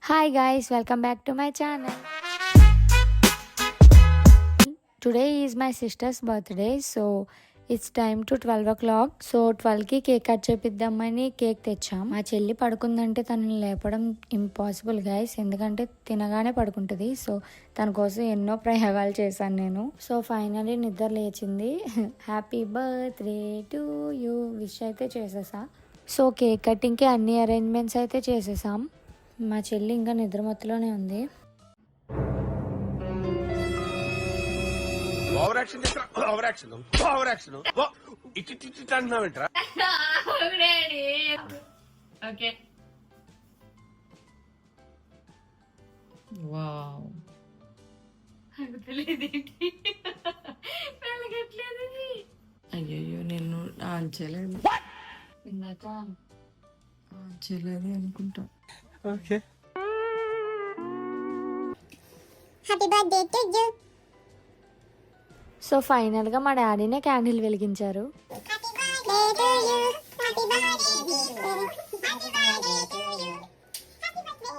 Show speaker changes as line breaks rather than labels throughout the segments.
Hi guys, welcome back to my channel. Today is my sister's birthday, so it's time to 12 o'clock. So 12కి cake cut చేపిద్దామని cake తెచ్చాం. మా చెల్లి పడుకుందంటే తనని లేపడం ఇంపాసిబుల్ గైస్, ఎందుకంటే తినగానే పడుకుంటుంది. సో తన కోసం ఎన్నో ప్రయోగాలు చేశాను నేను. సో ఫైనలీ నిద్ర లేచింది. Happy birthday to you wish అయితే చేసేసా. సో కేక్ కటింగ్కి అన్ని అరేంజ్మెంట్స్ అయితే చేసేసాం. మా చెల్లి ఇంకా నిద్రమత్తులోనే ఉంది.
అయ్యో నేను ఆన్ చేయలేదు, ఇందాక ఆన్ చేయలేదు అనుకుంటా.
Okay.
Happy birthday to you.
So ఫైనల్గా మా డాడీనే candle వెలిగించారు.
Happy birthday to you. Happy birthday to you. Happy birthday to you. Happy birthday.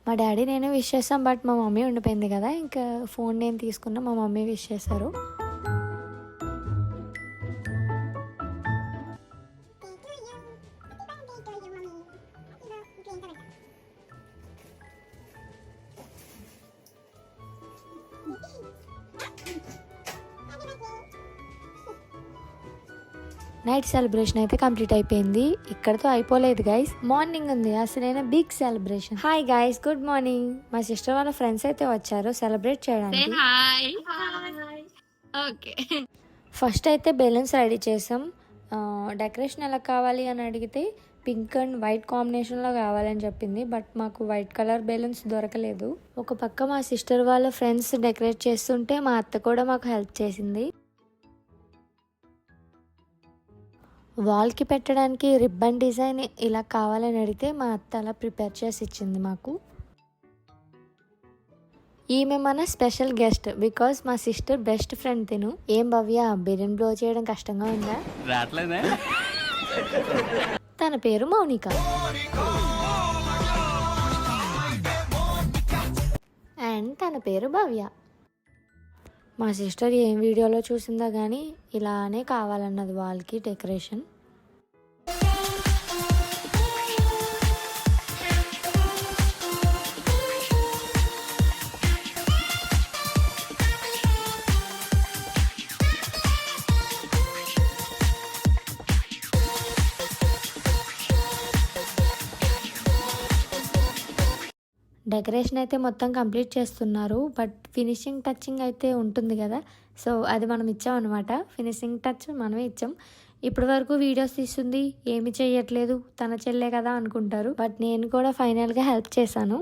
మా డాడీ నేను విష్ చేస్తాం, బట్ మా మమ్మీ ఉండిపోయింది కదా, ఇంకా ఫోన్ నేను తీసుకున్నా, మా మమ్మీ విష్ చేశారు. నైట్ సెలబ్రేషన్ అయితే కంప్లీట్ అయిపోయింది. ఇక్కడతో అయిపోలేదు గైస్, మార్నింగ్ ఉంది అసలైన big celebration. Hi guys, good morning. మా సిస్టర్ వాళ్ళ ఫ్రెండ్స్ అయితే వచ్చారు సెలబ్రేట్ చేయడానికి. ఫస్ట్ అయితే బెలూన్స్ రెడీ చేసాం. డెకరేషన్ ఎలా కావాలి అని అడిగితే పింక్ అండ్ వైట్ కాంబినేషన్లో కావాలని చెప్పింది, బట్ మాకు వైట్ కలర్ బెలూన్స్ దొరకలేదు. ఒక పక్క మా సిస్టర్ వాళ్ళ ఫ్రెండ్స్ డెకరేట్ చేస్తుంటే మా అత్త కూడా మాకు హెల్ప్ చేసింది. వాల్కి పెట్టడానికి రిబ్బన్ డిజైన్ ఇలా కావాలని అడిగితే మా అత్త అలా ప్రిపేర్ చేసి ఇచ్చింది మాకు. ఈమె మన స్పెషల్ గెస్ట్, బికాస్ మా సిస్టర్ బెస్ట్ ఫ్రెండ్ తిను. ఏం భవ్య, బిర్యానీ బ్లో చేయడం కష్టంగా ఉందా? తన పేరు మౌనిక. అండ్ తన పేరు భవ్య. మా సిస్టర్ ఏం వీడియోలో చూసిందో కానీ ఇలానే కావాలన్నది వాళ్ళకి డెకరేషన్. డెకరేషన్ అయితే మొత్తం కంప్లీట్ చేస్తున్నారు, బట్ ఫినిషింగ్ టచింగ్ అయితే ఉంటుంది కదా, సో అది మనం ఇచ్చాం అనమాట. ఫినిషింగ్ టచ్ మనమే ఇచ్చాం. ఇప్పటి వరకు వీడియోస్ తీస్తుంది, ఏమి చేయట్లేదు, తన చెల్లే కదా అనుకుంటారు, బట్ నేను కూడా ఫైనల్గా హెల్ప్ చేశాను.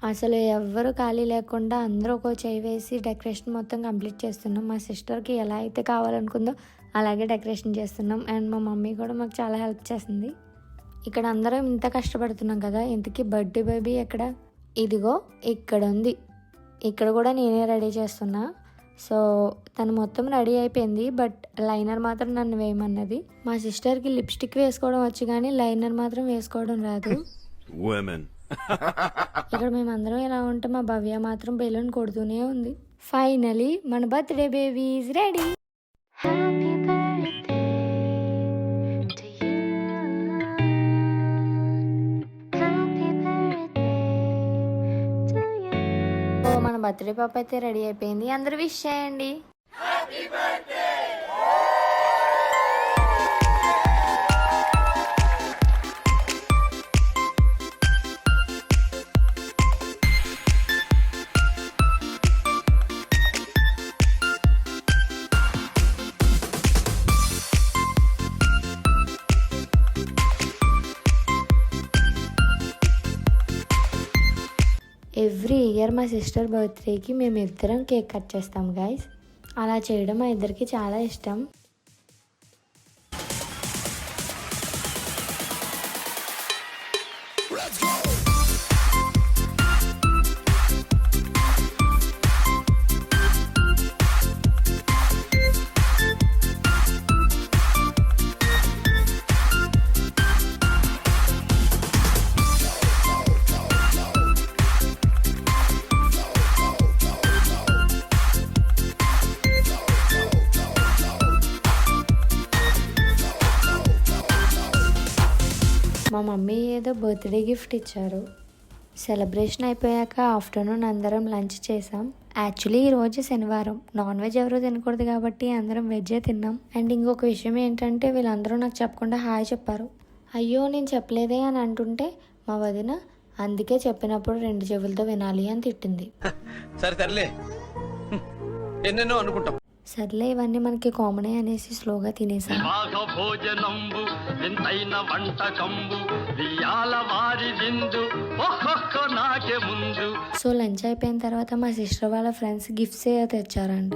అసలు ఎవ్వరు ఖాళీ లేకుండా అందరూ ఒక చేయి వేసి డెకరేషన్ మొత్తం కంప్లీట్ చేస్తున్నాం. మా సిస్టర్కి ఎలా అయితే కావాలనుకుందో అలాగే డెకరేషన్ చేస్తున్నాం. అండ్ మా మమ్మీ కూడా మాకు చాలా హెల్ప్ చేసింది. ఇక్కడ అందరం ఇంత కష్టపడుతున్నాం కదా, ఇంతకీ బర్త్డే బేబీ ఎక్కడ? ఇదిగో ఇక్కడ ఉంది. ఇక్కడ కూడా నేనే రెడీ చేస్తున్నా. సో తను మొత్తం రెడీ అయిపోయింది, బట్ లైనర్ మాత్రం నన్ను వేయమన్నది. మా సిస్టర్కి లిప్స్టిక్ వేసుకోవడం వచ్చు కానీ లైనర్ మాత్రం వేసుకోవడం రాదు. ఇక్కడ మేమందరం ఎలా ఉంటే మా భవ్య మాత్రం బెలూన్ కొడుతూనే ఉంది. ఫైనలీ మన బర్త్డే బేబీ ఈజ్ రెడీ. మన బర్త్డే పాప అయితే రెడీ అయిపోయింది. అందరూ విష్ చేయండి. ఎవ్రీ ఎవ్రీ ఇయర్ మా సిస్టర్ బర్త్డేకి మేము ఇద్దరం కేక్ కట్ చేస్తాం గైస్. అలా చేయడం మా ఇద్దరికి చాలా ఇష్టం. మా మమ్మీ ఏదో బర్త్డే గిఫ్ట్ ఇచ్చారు. సెలబ్రేషన్ అయిపోయాక ఆఫ్టర్నూన్ అందరం లంచ్ చేసాం. యాక్చువల్లీ ఈరోజు శనివారం, నాన్ వెజ్ ఎవరూ తినకూడదు కాబట్టి అందరం వెజ్జే తిన్నాం. అండ్ ఇంకొక విషయం ఏంటంటే వీళ్ళందరూ నాకు చెప్పకుండా హాయ్ చెప్పారు. అయ్యో నేను చెప్పలేదే అని అంటుంటే మా వదిన అందుకే చెప్పినప్పుడు 2 చెవులతో వినాలి అని తిట్టింది. సర్లే ఇవన్నీ మనకి కామనే అనేసి స్లోగా తినేసాం. సో లంచ్ అయిపోయిన తర్వాత మా సిస్టర్ వాళ్ళ ఫ్రెండ్స్ గిఫ్ట్స్ ఏ తెచ్చారంట.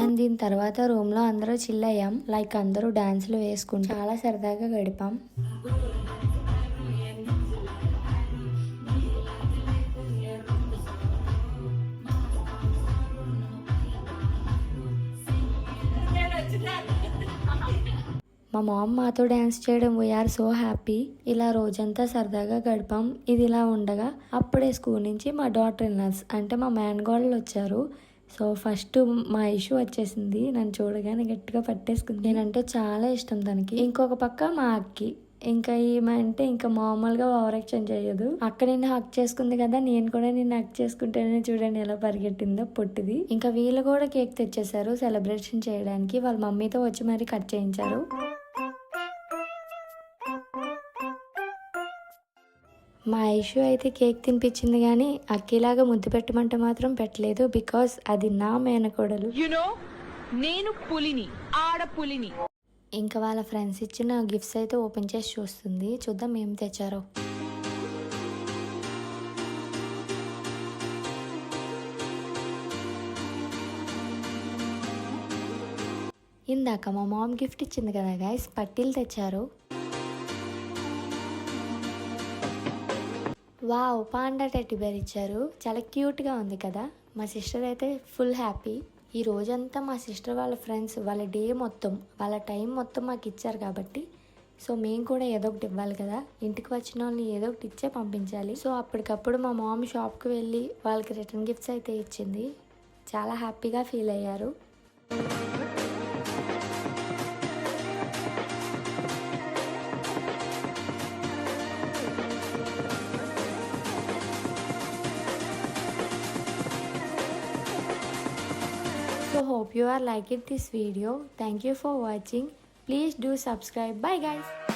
అండ్ దీని తర్వాత రూమ్లో అందరూ చిల్ అయ్యాం. లైక్ అందరూ డాన్స్లు వేసుకుంటూ చాలా సరదాగా గడిపాం. మా మామ్ మాతో డ్యాన్స్ చేయడం వీఆర్ సో హ్యాపీ. ఇలా రోజంతా సరదాగా గడిపాం. ఇది ఇలా ఉండగా అప్పుడే స్కూల్ నుంచి మా డాటర్ ఇన్నర్స్ అంటే మా మేనగోళ్ళు వచ్చారు. సో ఫస్ట్ మా ఇష్యూ వచ్చేసింది. నన్ను చూడగానే గట్టిగా పట్టేసుకుంది. నేనంటే చాలా ఇష్టం తనకి. ఇంకొక పక్క మా అక్కి, ఇంకా ఈమె అంటే ఇంకా మామూలుగా ఓవర్ యాక్షన్ చేయదు. అక్క నిన్ను హక్ చేసుకుంది కదా, నేను కూడా నిన్ను హక్ చేసుకుంటేనే చూడండి ఎలా పరిగెట్టిందో పొట్టిది. ఇంకా వీళ్ళు కూడా కేక్ తెచ్చేసారు సెలబ్రేషన్ చేయడానికి. వాళ్ళ మమ్మీతో వచ్చి మరి కట్ చేయించారు. మా ఐషు అయితే కేక్ తినిపించింది కానీ అక్కిలాగా ముద్దు పెట్టమంటే మాత్రం పెట్టలేదు. బికాస్ అది నా మేనకోడలు.
నేను పులిని, ఆడపులిని.
ఇంకా వాళ్ళ ఫ్రెండ్స్ ఇచ్చిన గిఫ్ట్స్ అయితే ఓపెన్ చేసి చూస్తుంది. చూద్దాం ఏం తెచ్చారో. ఇందాక మా మామ్ గిఫ్ట్ ఇచ్చింది కదా గైస్, పట్టీలు తెచ్చారు. వావ్, పాండా టెడ్డీ బేర్ ఇచ్చారు. చాలా క్యూట్గా ఉంది కదా. మా సిస్టర్ అయితే ఫుల్ హ్యాపీ. ఈ రోజంతా మా సిస్టర్ వాళ్ళ ఫ్రెండ్స్ వాళ్ళ డే మొత్తం, వాళ్ళ టైం మొత్తం మాకు ఇచ్చారు కాబట్టి సో మేము కూడా ఏదో ఒకటి ఇవ్వాలి కదా. ఇంటికి వచ్చిన వాళ్ళని ఏదో ఒకటి ఇచ్చే పంపించాలి. సో అప్పటికప్పుడు మా మామ్ షాప్కి వెళ్ళి వాళ్ళకి రిటర్న్ గిఫ్ట్స్ అయితే ఇచ్చింది. చాలా హ్యాపీగా ఫీల్ అయ్యారు. So hope you are liking this video. Thank you for watching. Please do subscribe. Bye guys.